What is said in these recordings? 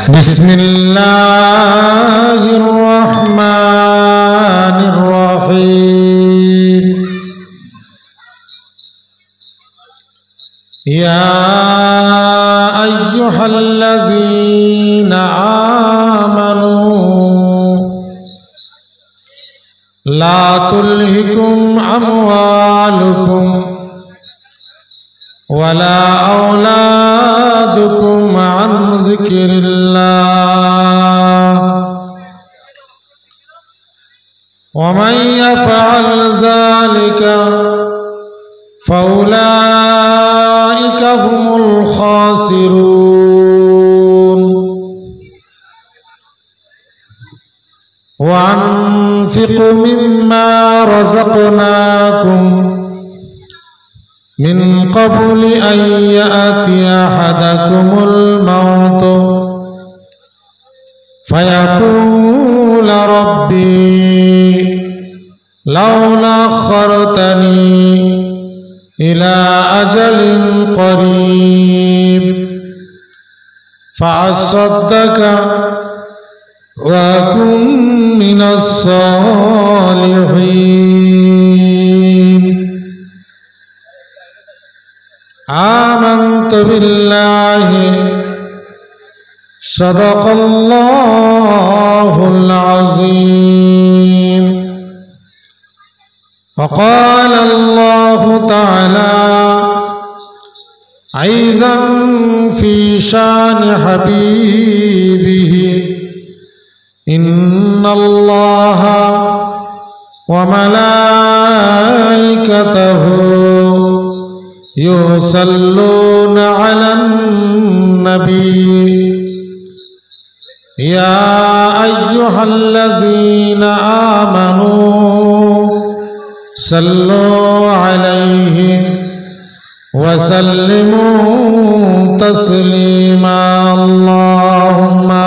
बिस्मिल्लाहिर रहमानिर रहीम। या अय्युहल्लज़ीना आमनू ला तुल्हिकुम अमवालुकुम वला औलादुकुम अन ज़िक्रिल्लाह वमन यफ़अल ज़ालिका फ़उलाइका हुमुल ख़ासिरून। वअन्फ़िक़ू मिम्मा रज़क़नाकुम मिन क़ब्लि अन यअतिय अहदकुमुल मौत फ़यक़ूल रब्बी लौला अख़्ख़रतनी इला अजलिन क़रीब फ़अصدक़ वअकुन मिनस सालिहीन। आमन्तु बिल्लाहि सदक़ल्लाहुल अज़ीम। वक़ाल अल्लाहु तआला ऐज़न फ़ी शान हबीबिही इन्नल्लाह व मलाइकतहु युसल्लूना अलन नबी या अय्युहल्लज़ीना आमनू सल्लु अलैहि वसल्लिमू तस्लीमा। अल्लाहुम्मा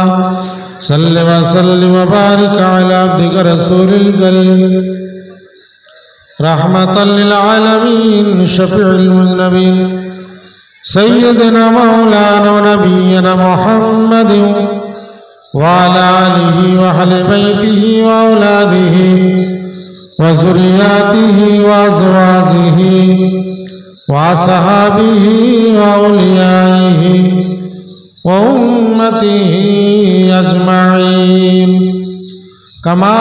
सल्लि व सल्लिम व बारिक अला अब्दिका रसूलिल करीम रहमतल लिल आलमीन शफीउल मुज़नबीन सय्यदना मौलाना व नबियना मुहम्मदिन व अला आलिहि व अहलि बैतिहि व औलादिहि व ज़ुर्रिय्यतिहि व अज़वाजिहि व असहाबिहि व औलियाइहि व उम्मतिहि अजमाइन कमा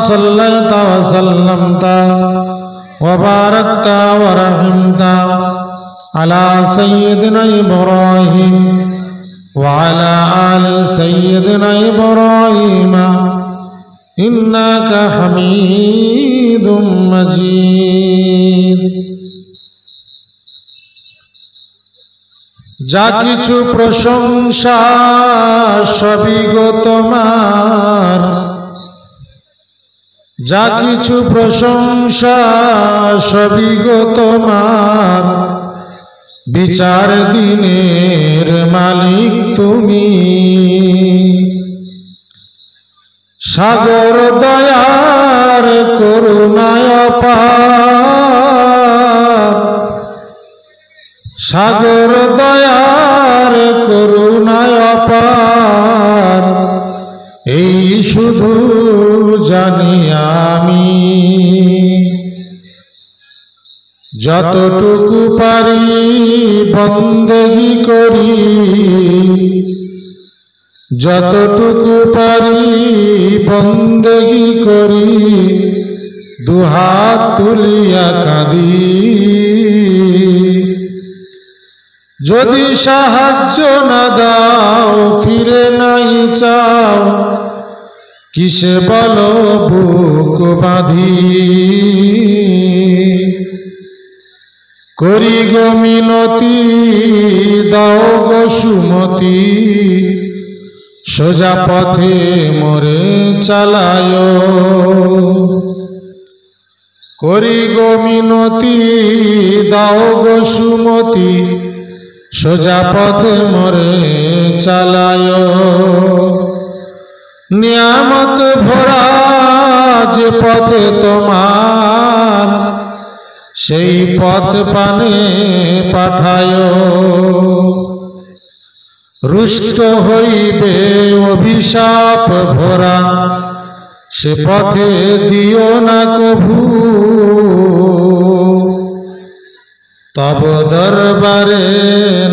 सल्लैता व सल्लमता व बारकता व रहमता अला सय्यिदिना इब्राहीम व अला आलि सय्यिदिना इब्राहीम इन्नका हमीदुम मजीद। যা কিছু প্রশংসা সবই গো তোমার, যা কিছু প্রশংসা সবই গো তোমার, বিচার দিনের মালিক তুমি। সাগর দয়ার করুণায় অপার, সাগর দয়ার করুণায় অপার, এই শুধু জানি আমি। যতটুকু পারি বন্দেগী করি, যতটুকু পারি বন্দেগী করি, দুহাত তুলিয়া কাঁদি। যদি সাহায্য না দাও ফিরে নাই চাও, কিসে বলো বুক বাঁধি। করি গো মিনতি দাও গো সুমতি, সোজা পথে মোরে চালায়। করি গো মিনতি দাও গো সুমতি, সোজা পথে মোরে চালায়। নিয়ামত ভরা যে পথে তোমার, সেই পথ পানে পাঠায়। রুষ্ট হইবে অভিশাপ ভরা, সে পথে দিও না কভু। তব দরবারে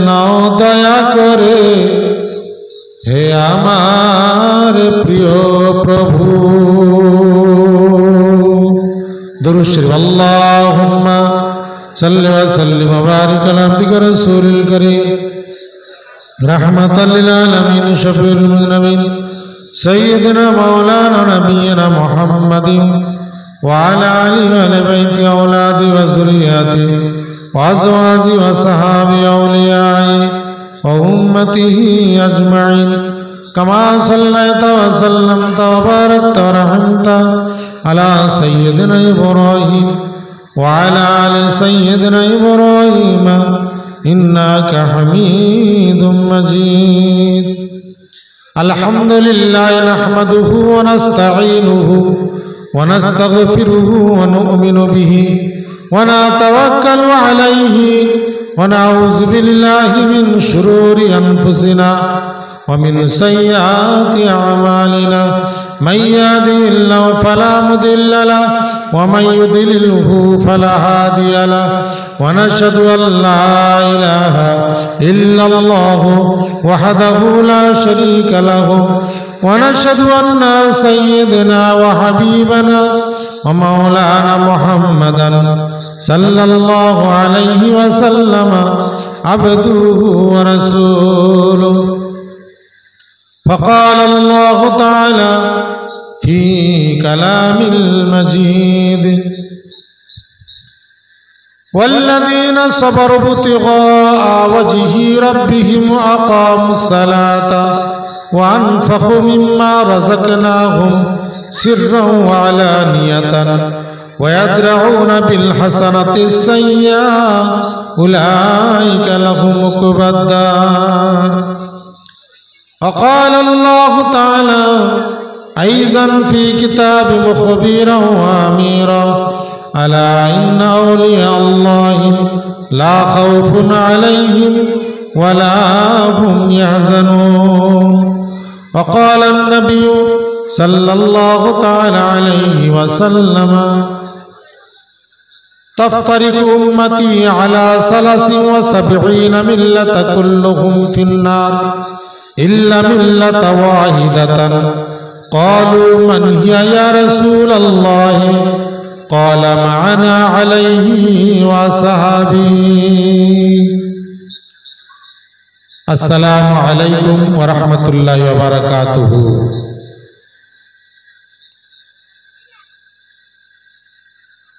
নাও দয়া করে, হে আমার প্রিয় প্রভু। দুরূদ শরীফ। আল্লাহুম্মা সাল্লি ওয়া সাল্লিম ওয়া বারিক আলা আবদিকা রাসূলিল কারীম রাহমাতাল লিল আলামিন শাফিউল মুযনিবিন সাইয়্যিদিনা মাওলানা নাবিয়িনা মুহাম্মাদিন ওয়া আলা আলিহি ওয়া আহলি বাইতি আওলাদি ওয়া যুররিয়াতি ওয়া আজওয়াজি ওয়া সাহাবি আউলিয়াই ওয়া উম্মতিহি আজমাইন কামা সাল্লাইতা ওয়া সাল্লামতা ওয়া বারাকতা ওয়া রাহমতা আলা সাইয়্যিদিনা ইব্রাহিম ওয়া আলা আলি সাইয়্যিদিনা ইব্রাহিম ইন্নাকা হামিদুম মাজিদ। আলহামদুলিল্লাহি নাহমাদুহু ওয়া নাস্তাঈনুহু ওয়া নাস্তাগফিরুহু ওয়া নু'মিনু বিহি ওয়া নাতাওয়াক্কালু আলাইহি ওয়া নাউযু বিল্লাহি মিন শুরুরি আনফুসিনা ওয়া মিন সাইয়্যাতি আমালিনা মান ইয়াহদিহিল্লাহু ফালা মুদিল্লা লাহু ওয়া মান ইউদ্লিলহু ফালা হাদিয়া লাহু ওয়া নাশহাদু আন লা ইলাহা ইল্লাল্লাহু ওয়াহদাহু লা শারীকা লাহু ওয়া নাশহাদু আন্না সাইয়্যিদানা ওয়া হাবিবানা ওয়া মাওলানা মুহাম্মাদান সাল্লাল্লাহু আলাইহি ওয়া সাল্লাম আবদুহু ওয়া রাসূলুহু। فقال الله تعالى في كلام المجيد والذين صبروا ابتغاء وجه ربهم وأقاموا الصلاة وأنفقوا مما رزقناهم سرا وعلانية ويدرعون بالحسنة السيئة أولئك لهم عقبى الدار. وقال الله تعالى أيضا في كتاب مخبرا وأميرا ألا إن أولياء الله لا خوف عليهم ولا هم يحزنون. وقال النبي صلى الله تعالى عليه وسلم تفترق أمتي على 73 ملة كلهم في النار إلا ملة واحدة. قالوا من هي يا رسول الله؟ قال معنا عليه وصحابه. السلام عليكم ورحمة الله وبركاته.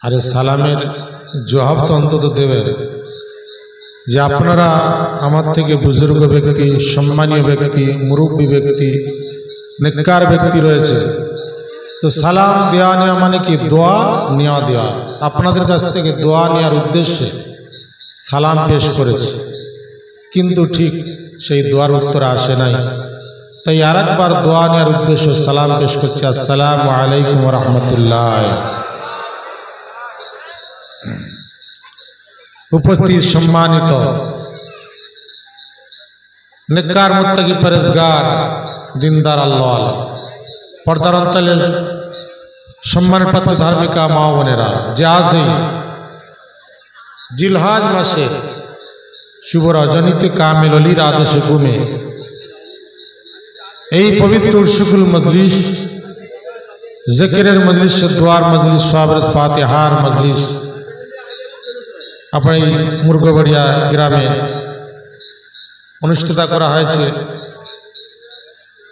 আরে সালামের জবাব তো অন্তত দেবেন যে আপনারা আমার থেকে বুজুর্গ ব্যক্তি, সম্মানীয় ব্যক্তি, মুরব্বী ব্যক্তি, নেককার ব্যক্তি রয়েছে, তো সালাম দেওয়া নেওয়া মানে কি দোয়া নেওয়া দেওয়া। আপনাদের কাছ থেকে দোয়া নেওয়ার উদ্দেশ্যে সালাম পেশ করেছি, কিন্তু ঠিক সেই দোয়ার উত্তর আসে নাই, তাই আর একবার দোয়া নেওয়ার উদ্দেশ্যে সালাম পেশ করছি। আসসালামু আলাইকুম ওয়া রাহমাতুল্লাহ। উপস্থিত সম্মানিত নেককার মুত্তাকি পরেজগার দিনদার আল্লাহ পর্দার অন্তলে সম্মানের পাত্র ধার্মিকা মা বোনেরা, যে আজই জিলহাজ মাসে শুভ রজনীতে কামিল অলির আদেশে ঘুমে এই পবিত্র উরসুকুল মজলিস, জিকিরের মজলিস, দোয়ার মজলিস, সওয়াবের ফাতিহার মজলিস আপনার এই মুরগবাড়িয়া গ্রামে অনুষ্ঠিত করা হয়েছে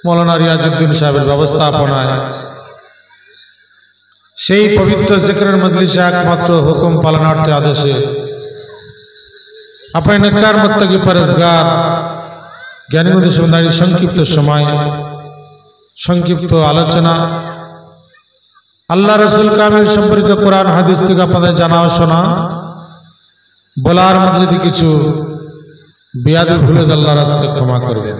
মৌলানা রিয়াজউদ্দিন সাহেবের ব্যবস্থাপনায়। সেই পবিত্র জিকিরের মজলিসে একমাত্র হুকুম পালনার্থে আদেশে আপনার নেককার মুত্তাকি পরেজগার জ্ঞানীগুণী সুন্দরী সংক্ষিপ্ত সময়, সংক্ষিপ্ত আলোচনা আল্লাহ রসুল কামিল সম্পর্কে কোরআন হাদিস থেকে আপনাদের জানাও শোনা, বলার মধ্যে যদি কিছু বিয়াদি ভুলে আল্লাহর রাস্তায় ক্ষমা করবেন।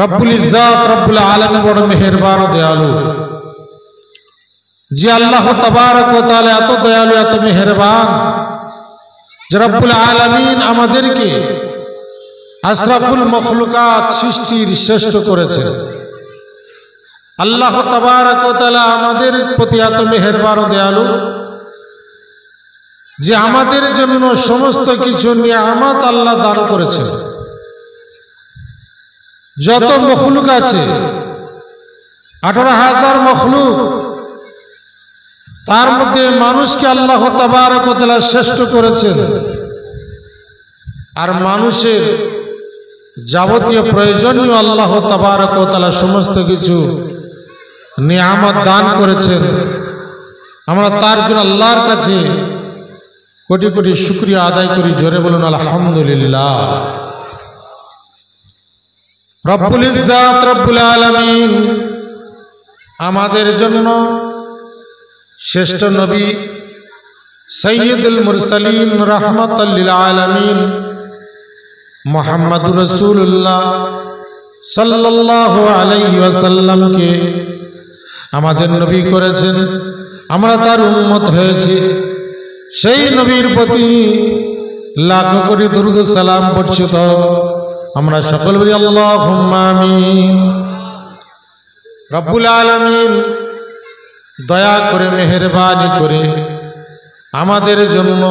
রব্বুল ইজ্জাত রব্বুল আলামিন বড় মেহেরবান ও দয়ালু, যে আল্লাহ তাবারক ওয়া তাআলা এত দয়ালু, এত মেহেরবান যে রব্বুল আলামিন আমাদেরকে আশরাফুল মখলুকাত সৃষ্টির শ্রেষ্ঠ করেছেন। আল্লাহ তাবারক ওয়া তাআলা আমাদের প্রতি এত মেহেরবান ও দয়ালু যে আমাদের জন্য সমস্ত কিছু নিয়ামত আল্লাহ দান করেছেন। যত মখলুক আছে 18,000 মখলুক, তার মধ্যে মানুষকে আল্লাহ তাবারক ওয়া তাআলা শ্রেষ্ঠ করেছেন। আর মানুষের যাবতীয় প্রয়োজনীয় আল্লাহ তাবারক ওয়া তাআলা সমস্ত কিছু নিয়ামত দান করেছেন। আমরা তার জন্য আল্লাহর কাছে কোটি কোটি শুকরিয়া আদায় করি। জোরে বলুন আলহামদুলিল্লাহ। রব্বুল ইজ্জাত রব্বুল আলামিন আমাদের জন্য শ্রেষ্ঠ নবী সাইয়্যিদুল মুরসালিন রাহমাতাল লিল আলামিন মুহাম্মাদুর রাসূলুল্লাহ সাল্লাল্লাহু আলাইহি ওয়াসাল্লামকে আমাদের নবী করেছেন। আমরা তার উম্মত হয়েছি। সেই নবীর প্রতি লাখ কোটি দরুদ ও সালাম বর্ষিত। আমরা সকল বলি আল্লাহুম্মা আমিন। রব্বুল আলামিন দয়া করে মেহেরবানি করে আমাদের জন্য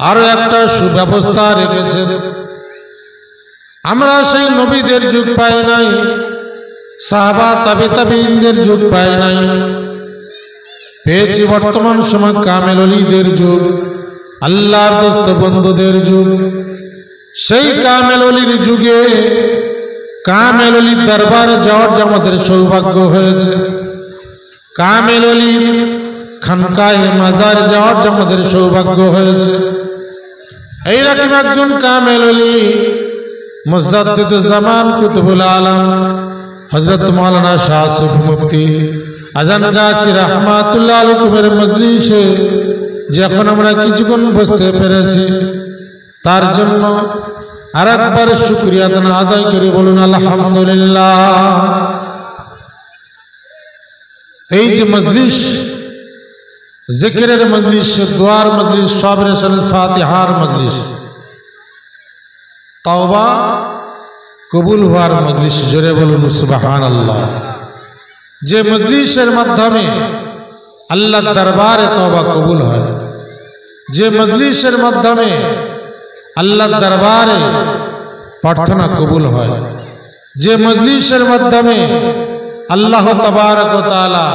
আরো একটা সুব্যবস্থা রেখেছেন। আমরা সেই নবীদের যুগ পাই নাই, সাহাবা তাবিঈনদের যুগ পাই নাই, পেয়েছি বর্তমান সময় কামেল ওলিদের যুগ, আল্লাহর দোস্ত বন্ধুদের যুগ। সেই কামেল ওলির যুগে কামেল ওলির দরবারে যাওয়ার যে আমাদের সৌভাগ্য হয়েছে, কামেল ওলির খানকায়ে মাজার যাওয়ার যে আমাদের সৌভাগ্য হয়েছে। এইরকম একজন কামেল ওলি মুজাদ্দিদুজ জামান কুতুবুল আলম হযরত মাওলানা শাহ সুফি মুফতি আজানগাছি রাহমাতুল্লাহ আলাইহির মজলিসে যখন আমরা কিছুক্ষণ বসতে পেরেছি, তার জন্য আরেকবার শুকরিয়া আদায় করে বলুন আলহামদুলিল্লাহ। এই যে মজলিস, জিকিরের মজলিস, দোয়ার মজলিস, সবরে সালাত ফাতিহার মজলিস, তওবা কবুল হওয়ার মজলিস। জোরে বলুন সুবহানাল্লাহ। যে মজলিসের মাধ্যমে আল্লাহর দরবারে তওবা কবুল হয়, যে মজলিসের মাধ্যমে আল্লাহর দরবারে প্রার্থনা কবুল হয়, যে মজলিসের মাধ্যমে আল্লাহ তাবারক ওয়া তাআলা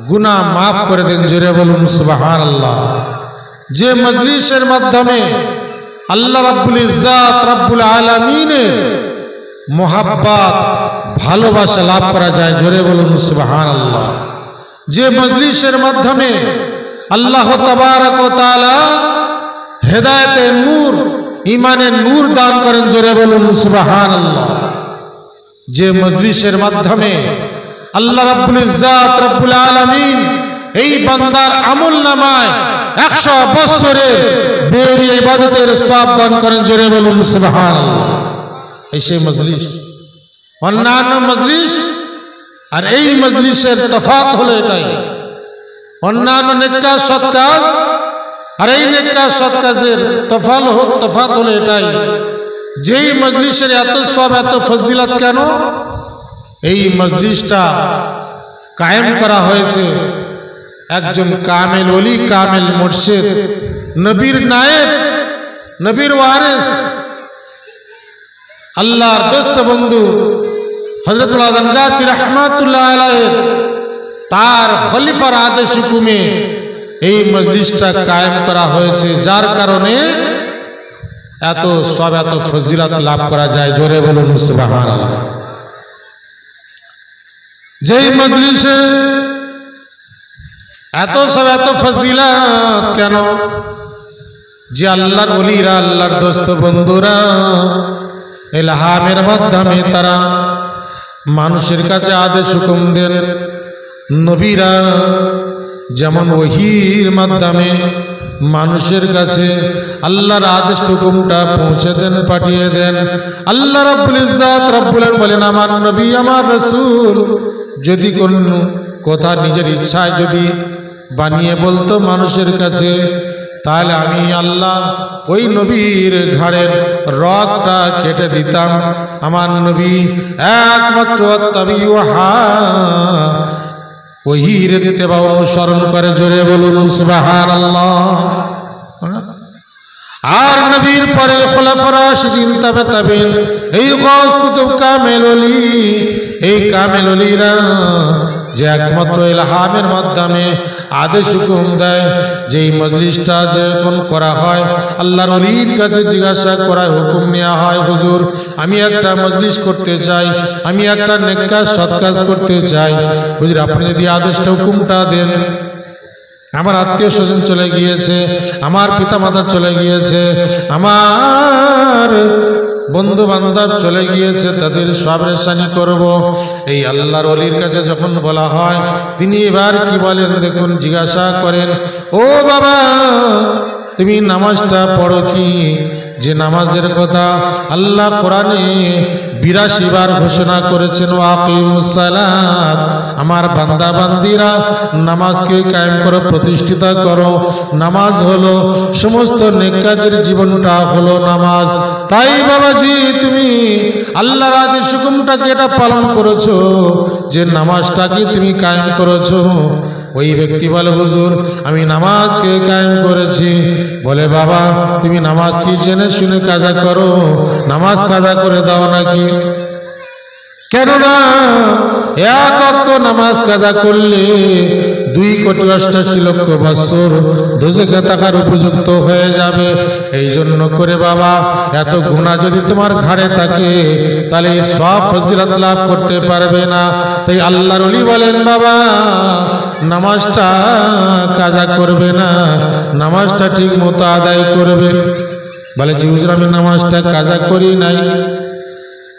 গুনাহ মাফ করে দেন। জোরে বলুন সুবহানাল্লাহ। যে মজলিসের মাধ্যমে আল্লাহ রাব্বুল ইজ্জাত রব্বুল আলামিনের মোহাব্বত ভালোবাসা লাভ করা যায়। জোরে বলুন সুবহানাল্লাহ। যে মজলিসের মাধ্যমে আল্লাহ তাবারক ওয়া তাআলা হেদায়েতের নূর, ঈমানের নূর দান করেন। জোরে বলুন সুবহানাল্লাহ। যে মজলিসের মাধ্যমে আল্লাহ রাব্বুল ইজ্জাত রব্বুল আলামিন এই বান্দার আমলনামায় 100 বছরের বেরি ইবাদতের সওয়াব দান করেন। জোরে বলুন সুবহানাল্লাহ। এই সেই মজলিস, অন্যান্য মজলিস আর এই মজলিসের তফাৎ হলো এটাই। অন্যান্য নেক কাজ, সৎ কাজ আর এই নেক কাজ, সৎ কাজের তফাৎ হলো এটাই। যেই মজলিসের এত সওয়াব, এত ফজিলত কেন? এই মজলিসটা কায়েম করা হয়েছে একজন কামেল ওলি, কামেল মুর্শিদ, নবীর নায়েব, নবীর ওয়ারিস, আল্লাহর দোস্ত বন্ধু হযরত আজানগাছি রাহমাতুল্লাহ আলাইহি তার খলিফার আদেশ হুকুমে এই মজলিসটা কায়েম করা হয়েছে, যার কারণে এত সওয়াব, এত ফজিলত লাভ করা যায়। জোরে বলুন সুবহানাল্লাহ। যেই মজলিসে এত সব, এত ফজিলত কেন? যে আল্লাহর ওলিরা, আল্লাহর দোস্ত বন্ধুরা ইলহামের মাধ্যমে তারা মানুষের কাছে আদেশ হুকুম দেন। নবীরা যেমন ওহীর মাধ্যমে মানুষের কাছে আল্লাহর আদেশ হুকুমটা পৌঁছে দেন, পাঠিয়ে দেন। আল্লাহ রাব্বুল ইজ্জাত রব্বুল আলামিন বলেন, আমার নবী, আমার রাসূল যদি কোন কথা নিজের ইচ্ছায় যদি বানিয়ে বলতো মানুষের কাছে, তাহলে আমি আল্লাহ ওই নবীর ঘাড়ের রগটা কেটে দিতাম। আমার নবী একমাত্র ওহির ইত্তেবা অনুসরণ করে, জোরে বলুন সুবহানাল্লাহ। আর নবীর পরে খোলাফায়ে রাশিদিন, তাবে তাবেঈন, এই গাউস কুতুব কামেল ওলি, এই কামেল ওলিরা যে একমাত্র ইলহামের মাধ্যমে আদেশ হুকুম দেয়, যেই মজলিসটা যখন করা হয় আল্লাহর ওলির কাছে জিজ্ঞাসা করা, হুকুম নেওয়া হয়, হুজুর আমি একটা মজলিস করতে চাই, আমি একটা নেক কাজ সৎ কাজ করতে চাই, হুজুর আপনি যদি আদেশটা হুকুমটা দেন, আমার আত্মীয় স্বজন চলে গিয়েছে, আমার পিতামাতা চলে গিয়েছে, আমার বন্ধু বান্ধব চলে গিয়েছে, তাদের সবরেশানি করব। এই আল্লাহর ওলির কাছে যখন বলা হয়, তিনি এবার কি বলেন দেখুন, জিজ্ঞাসা করেন, ও বাবা তুমি নামাজটা পড়ো কি? যে নামাজের কথা আল্লাহ কোরআনে 82 বার ঘোষণা করেছেন, ওয়াকিমুস সালাত, আমার বান্দা বান্দিরা নামাজকে কায়েম করো, প্রতিষ্ঠিত করো। নামাজ হলো সমস্ত নেক কাজের জীবনটা হলো নামাজ। তাই বাবাজি তুমি আল্লাহর আদেশ হুকুমটাকে এটা পালন করেছো, যে নামাজটাকে তুমি কায়েম করেছো। ওই ব্যক্তি বলে, হুজুর আমি নামাজকে কায়েম করেছি। বলে, বাবা তুমি নামাজ কি জেনে শুনে কাজা করো? নামাজ কাজা করে দাও নাকি? কেননা এক ওয়াক্ত নামাজ কাজা করলে 2,88,00,000 বছর দোজখে থাকার উপযুক্ত হয়ে যাবে। এই জন্য করে বাবা এত গুনাহ যদি তোমার ঘাড়ে থাকে, তাহলে এই সব ফজিলত লাভ করতে পারবে না। তাই আল্লাহর ওলি বলেন, বাবা নামাজটা কাজা করবে না, নামাজটা ঠিক মতো আদায় করবে। বলে, জি হুজুর আমি নামাজটা কাজা করি নাই।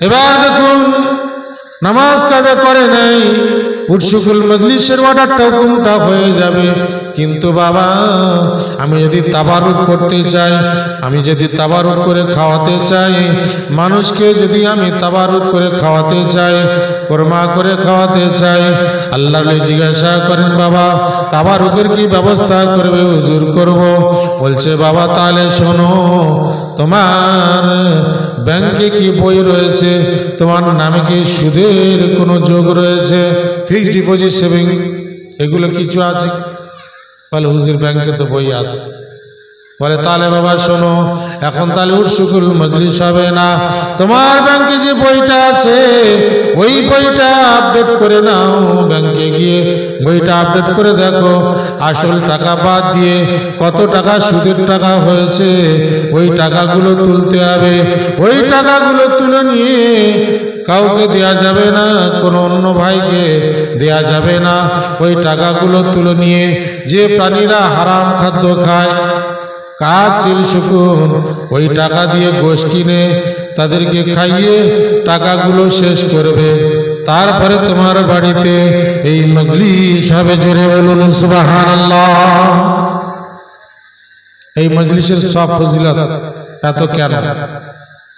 এবার দেখুন নামাজ কাজা করে নাই, উৎসুকুল মজলিসের অর্ডারটা হুকুমটা হয়ে যাবে। কিন্তু বাবা আমি যদি তাবারুক করতে চাই, আমি যদি তাবারুক করে খাওয়াতে চাই, মানুষকে যদি আমি তাবারুক করে খাওয়াতে চাই, কোরমা করে খাওয়াতে চাই, আল্লাহ জিজ্ঞাসা করেন, বাবা তাবারুকের কি ব্যবস্থা করবে? হুজুর করব। বলছে, বাবা তাহলে শোনো, তোমার ব্যাংকে কি বই রয়েছে? তোমার নামে কি সুদের কোনো যোগ রয়েছে? ফিক্সড ডিপোজিট সেভিং এগুলো কিছু আছে? বলে, হুজুর ব্যাংকে তো বই আছে। বলে, তাহলে বাবা শোনো, এখন তাহলে উৎসুকুল মজলিস হবে না। তোমার ব্যাংকে যে বইটা আছে ওই বইটা আপডেট করে নাও, ব্যাংকে গিয়ে বইটা আপডেট করে দেখো, আসল টাকা বাদ দিয়ে কত টাকা সুদের টাকা হয়েছে ওই টাকাগুলো তুলতে হবে। ওই টাকাগুলো তুলে নিয়ে কাউকে দেয়া যাবে না, কোনো অন্য ভাইকে দেয়া যাবে না। ওই টাকাগুলো তুলে নিয়ে যে প্রাণীরা হারাম খাদ্য খায়, কাজ চিল শুকুন, ওই টাকা দিয়ে গোশ কিনে তাদেরকে খাইয়ে টাকাগুলো শেষ করবে। তারপরে তোমার বাড়িতে এই মজলিস হবে, জোরে বলুন সুবহানাল্লাহ। এই মজলিসের সব ফজিলত এত কেন?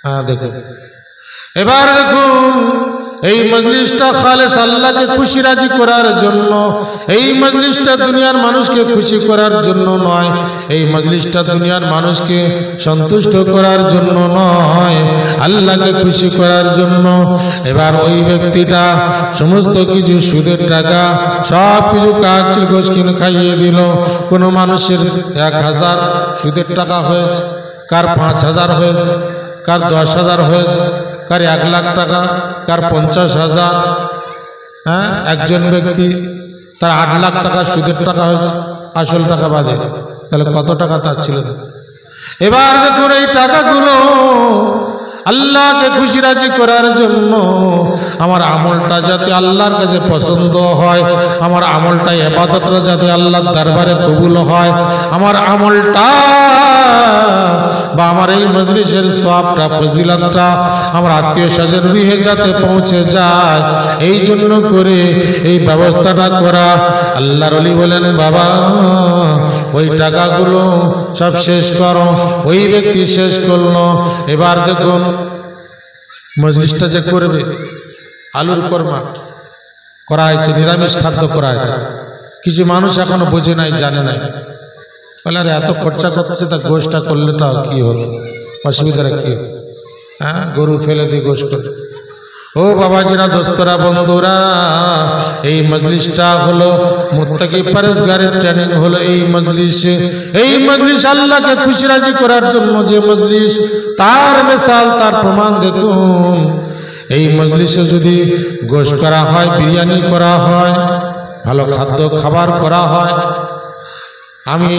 হ্যাঁ দেখুন, এবার দেখুন এই মজলিসটা খালেস আল্লাহকে খুশি রাজি করার জন্য, এই মজলিসটা দুনিয়ার মানুষকে খুশি করার জন্য নয়, এই মজলিসটা দুনিয়ার মানুষকে সন্তুষ্ট করার জন্য নয়, আল্লাহকে খুশি করার জন্য। এবার ওই ব্যক্তিটা সমস্ত কিছু সুদের টাকা সব কিছু কাজ গোশ কিনে খাইয়ে দিল। কোনো মানুষের 1,000 সুদের টাকা হয়েছে, কার 5,000 হয়েছে, কার 10,000 হয়েছে, কার 1 লাখ টাকা, কার 50,000। হ্যাঁ, একজন ব্যক্তি তার 8 লাখ টাকা সুদের টাকা হয়েছে, আসল টাকা বাদে, তাহলে কত টাকা তার ছিল? এবার দেখুন এই টাকাগুলো আল্লাহকে খুশি রাজি করার জন্য, আমার আমলটা যাতে আল্লাহর কাছে পছন্দ হয়, আমার আমলটা ইবাদতটা যাতে আল্লাহর দরবারে কবুল হয়, আমার আমলটা বা আমার এই মজলিসের সওয়াবটা ফজিলতটা আমার আত্মীয় স্বজন গৃহে যাতে পৌঁছে যায়, এই জন্য করে এই ব্যবস্থাটা করা। আল্লাহর ওলি বলেন, বাবা ওই টাকাগুলো সব শেষ করো। ওই ব্যক্তি শেষ করলো। এবার দেখুন মজলিসটা যে করবে, আলুর কোরমা করা হয়েছে, নিরামিষ খাদ্য করা হয়েছে। কিছু মানুষ এখনো বোঝে নাই, জানে নাই, বলে আরে এত খরচা করতেছে, তা গোশটা করলেটাও কি হতো, অসুবিধাটা কি হতো? হ্যাঁ, গরু ফেলে দিয়ে গোশ করে। ও বাবাজিরা, দোস্তরা, বন্ধুরা, এই মজলিসটা হলো মুত্তাকি পরেজগারের ট্রেনিং হলো এই মজলিস। এই মজলিস আল্লাহকে খুশি রাজি করার জন্য যে মজলিস, তার মিসাল, তার প্রমাণ দেখুন। এই মজলিসে যদি গোশ করা হয়, বিরিয়ানি করা হয়, ভালো খাদ্য খাবার করা হয়। আমি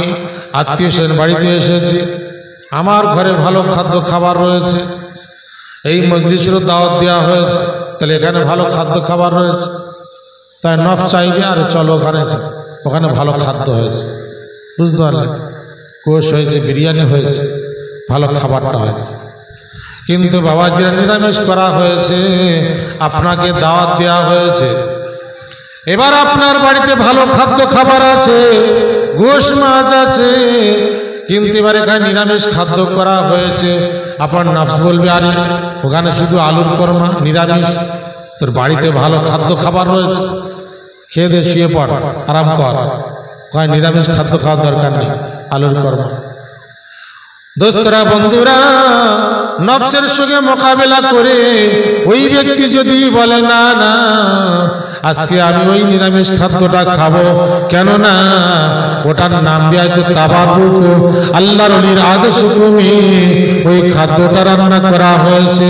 আত্মীয় স্বজন বাড়িতে এসেছি, আমার ঘরে ভালো খাদ্য খাবার রয়েছে, এই মজলিসেরও দাওয়াত দেওয়া হয়েছে, তাহলে এখানে ভালো খাদ্য খাবার রয়েছে, তাই নফ চাইবে আর চলো ওখানে, ওখানে ভালো খাদ্য হয়েছে, বুঝতে পারলেন? কোষ হয়েছে, বিরিয়ানি হয়েছে, ভালো খাবারটা হয়েছে। কিন্তু বাবাজিরা নিরামিষ করা হয়েছে, আপনাকে দাওয়াত দেওয়া হয়েছে, এবার আপনার বাড়িতে ভালো খাদ্য খাবার আছে, গোশ মাছ আছে, কিন্তু এবার এখানে নিরামিষ খাদ্য করা হয়েছে। আপনার নফস বলবে, আরে ওখানে শুধু আলুর কোরমা, নিরামিষ, তোর বাড়িতে ভালো খাদ্য খাবার রয়েছে, খেয়ে দে, শুয়ে পড়, আরাম কর, ওখানে নিরামিষ খাদ্য খাওয়ার দরকার নেই, আলুর কোরমা। দোস্তরা, বন্ধুরা, নফসের সঙ্গে মোকাবেলা করে ওই ব্যক্তি যদি বলে না না, আজকে আমি ওই নিরামিষ খাদ্যটা খাবো, কেননা ওটার নাম দেওয়া হয়েছে তাবাররুক, আল্লাহর ওলির আদেশ হুকুমে ওই খাদ্যটা রান্না করা হয়েছে,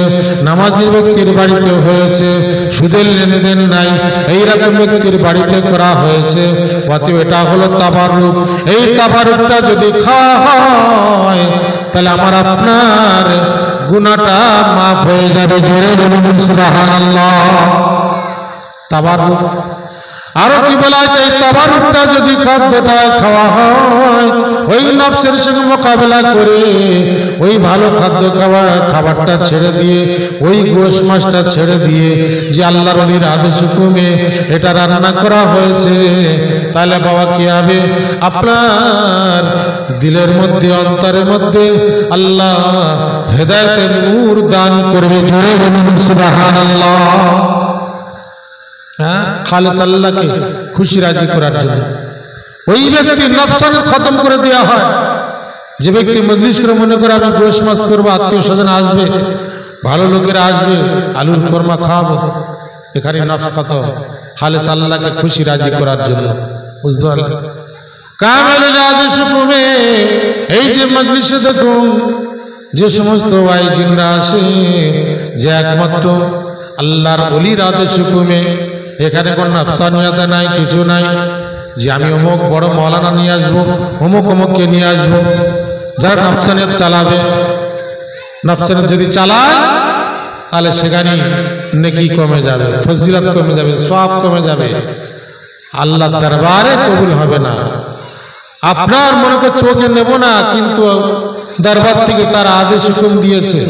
নামাজি ব্যক্তির বাড়িতে হয়েছে, সুদের লেনদেন নাই এইরকম ব্যক্তির বাড়িতে করা হয়েছে, অতএব এটা হলো তাবাররুক। এই তাবাররুকটা যদি খাওয়া হয়, তাহলে আমার আপনার গুনাহটা মাফ হয়ে যাবে। জোরে বলুন সুবহানাল্লাহ। তাবাররুক আরো কি বলা আছে? তাবাররুকটা যদি খাদ্যটা খাওয়া হয়, ওই নফসের সঙ্গে মোকাবেলা করে ওই ভালো খাদ্য খাবারটা ছেড়ে দিয়ে, ওই গোশ মাছটা ছেড়ে দিয়ে, যে আল্লাহর ওলির আদেশ হুকুমে এটা রান্না করা হয়েছে, তাহলে বাবা কি হবে? আপনার দিলের মধ্যে, অন্তরের মধ্যে আল্লাহ হেদায়েতের নূর দান করবে। জোরে বলুন সুবহানাল্লাহ। হ্যাঁ, খালেস আল্লাহকে খুশি রাজি করার জন্য ওই ব্যক্তির নফসানে খতম করে দেওয়া হয়। যে ব্যক্তি মজলিস করে মনে করে আমি গোশ মাছ করবো, আত্মীয় স্বজন আসবে, ভালো লোকেরা আসবে, আলুর কোরমা খাওয়াবো, এখানে নফস খতম, খালেস আল্লাহকে খুশি রাজি করার জন্য, বুঝতে পারলেন? কামেলের আদেশ হুকুমে এই যে মজলিসে দেখুন যে সমস্ত ওয়াইজিনরা আসে, যে একমাত্র আল্লাহর ওলির আদেশ হুকুমে, এখানে কোন নফসানিয়াত নাই, কিছু নাই যে আমি অমুক বড় মৌলানা নিয়ে আসবো, অমুককে নিয়ে আসবো। যারা নফসানিয়াত চালাবে, নফসানিয়াত যদি চালায়, তাহলে সেখানে নেকি কমে যাবে, ফজিলত কমে যাবে, সওয়াব কমে যাবে, আল্লাহর দরবারে কবুল হবে না। আপনার মনে করছে ওকে নেব না, কিন্তু দরবার থেকে তার আদেশ হুকুম দিয়েছে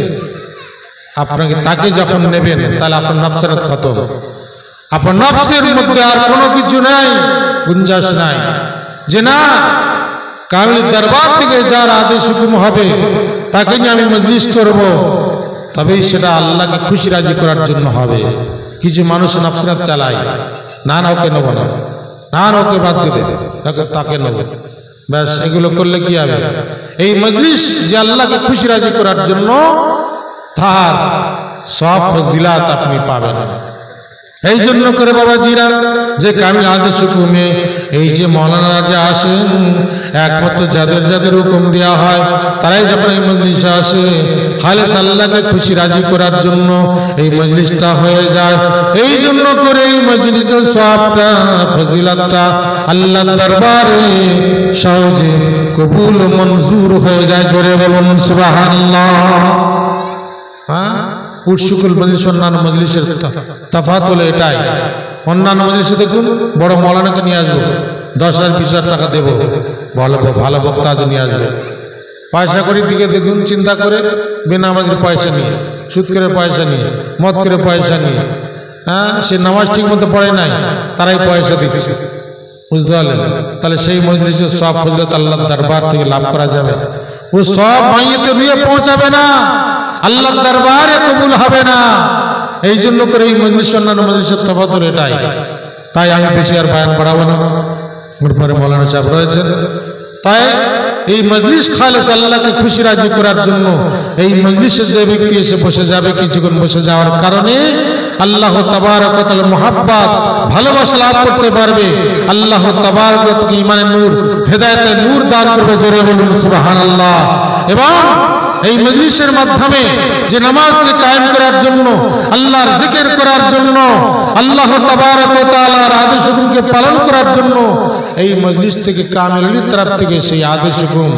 আপনাকে, তাকে যখন নেবেন তাহলে আপনার নফসানিয়াত খতম। আপনার নফসের মধ্যে আর কোনো কিছু নাই, গুঞ্জাস নাই যে না, কামিল দরবার থেকে যার আদেশ হুকুম হবে তাকে নিয়ে আমি মজলিস করব, তবেই সেটা আল্লাহকে খুশি রাজি করার জন্য হবে। কিছু মানুষ নফসানিয়াত চালায়, না না ওকে নেব না, না না ওকে বাদ দিলে তাকে নেব, ব্যাস এগুলো করলে কি হবে? এই মজলিস যে আল্লাহকে খুশি রাজি করার জন্য, তার সব ফজিলাত আপনি পাবেন। এই জন্য করে বাবাজিরা, যে কামিল আদেশ হুকুমে এই যে মৌলানারা যে আসেন, একমাত্র যাদের যাদের হুকুম দেওয়া হয়, তারাই যখন এই মজলিসে আসে, খালেস আল্লাহকে খুশি রাজি করার জন্য এই মজলিসটা হয়ে যায়। এই জন্য করে এই মজলিসের সওয়াবটা, ফজিলাতটা আল্লাহর দরবারে সহজে কবুল ও মঞ্জুর হয়ে যায়। জোরে বলুন সুবহানাল্লাহ। হ্যাঁ, উৎসুকুল মজলিস অন্যান্য মজলিসের তফাৎ হলো এটাই। অন্যান্য মজলিসে দেখুন বড় মৌলানাকে নিয়ে আসবো, 10,000 20,000 টাকা দেবো, ভালো বক্তা আজ নিয়ে আসবো। পয়সা করির দিকে দেখুন, চিন্তা করে বেনামাজির পয়সা নিয়ে, সুদ করে পয়সা নিয়ে, মদ করে পয়সা নিয়ে, হ্যাঁ, সে নামাজ ঠিক মতো পড়ে নাই, তারাই পয়সা দিচ্ছে, বুঝতে পারলেন? তাহলে সেই মজলিসের সব ফজিলত আল্লাহর দরবার থেকে লাভ করা যাবে। ও সব মাইয়েতে রুয়ে পৌঁছাবে না, আল্লাহর দরবারে কবুল হবে না। এই জন্য করে এই মজলিস অন্যান্য মজলিসের তফাৎ হলো এটাই। তাই আমি বেশি আর বয়ান বাড়াবো না, পরে মৌলানা সাহেব রয়েছেন, তাই এই মজলিস খালেস আল্লাহকে খুশি রাজি করার জন্য এই মজলিসে যে ব্যক্তি এসে বসে যাবে, কিছুক্ষণ বসে যাওয়ার কারণে আল্লাহ তাবারক ওয়া তাআলা মুহাব্বত ভালোবাসা লাভ করতে পারবে। আল্লাহ তাবারক ওয়া তাআলা ঈমানের নূর, হেদায়েতের নূর দান করবে। জোরে বলুন সুবহানাল্লাহ। এবং এই মজলিসের মাধ্যমে যে নামাজকে কায়েম করার জন্য, আল্লাহর জিকির করার জন্য, আল্লাহ তাবারক ওয়া তাআলার আদেশ হুকুমকে পালন করার জন্য এই মজলিস থেকে কামিল ওলির তরফ থেকে সেই আদেশ হুকুম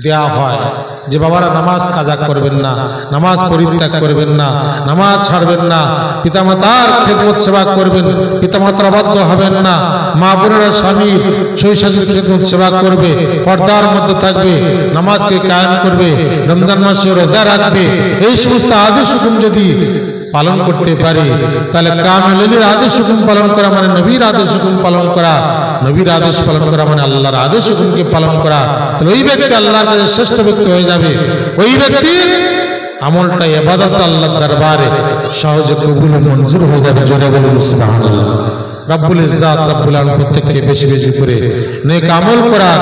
দেয়া হয় যে বাবারা নামাজ কাজা করবেন না, নামাজ পরিত্যাগ করবেন না, নামাজ ছাড়বেন না, পিতামাতার খেদমত সেবা করবেন, পিতামাতার অবাধ্য হবেন না, মা বোনেরা স্বামীর শ্বশুর খেদমত সেবা করবে, পর্দার মধ্যে থাকবে, নামাজকে কায়েম করবে, রমজান মাসে রোজা রাখবে। এই সমস্ত আদেশ হুকুম যদি পালন করতে পারে তাহলে কামিল ওলির আদেশ হুকুম পালন করা মানে নবীর আদেশ হুকুম পালন করা, নবীর আদেশ পালন করা মানে আল্লাহর আদেশ হুকুমকে পালন করা। তাহলে ওই ব্যক্তি আল্লাহর কাছে শ্রেষ্ঠ ব্যক্তি হয়ে যাবে। ওই ব্যক্তির আমলটা ইবাদত আল্লাহর দরবারে সহজে কবুল ও মঞ্জুর হয়ে যাবে। জোরে বলুন সুবহানাল্লাহ। রব্বুল ইজ্জাত রব্বুল আলামিন প্রত্যেককে বেশি বেশি করে নেক আমল করার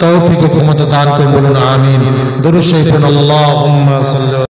তৌফিক ও ক্ষমতা দান করুন। বলুন আমিন। দুরূদ শরীফ পড়ুন। আল্লাহুম্মা সাল্লি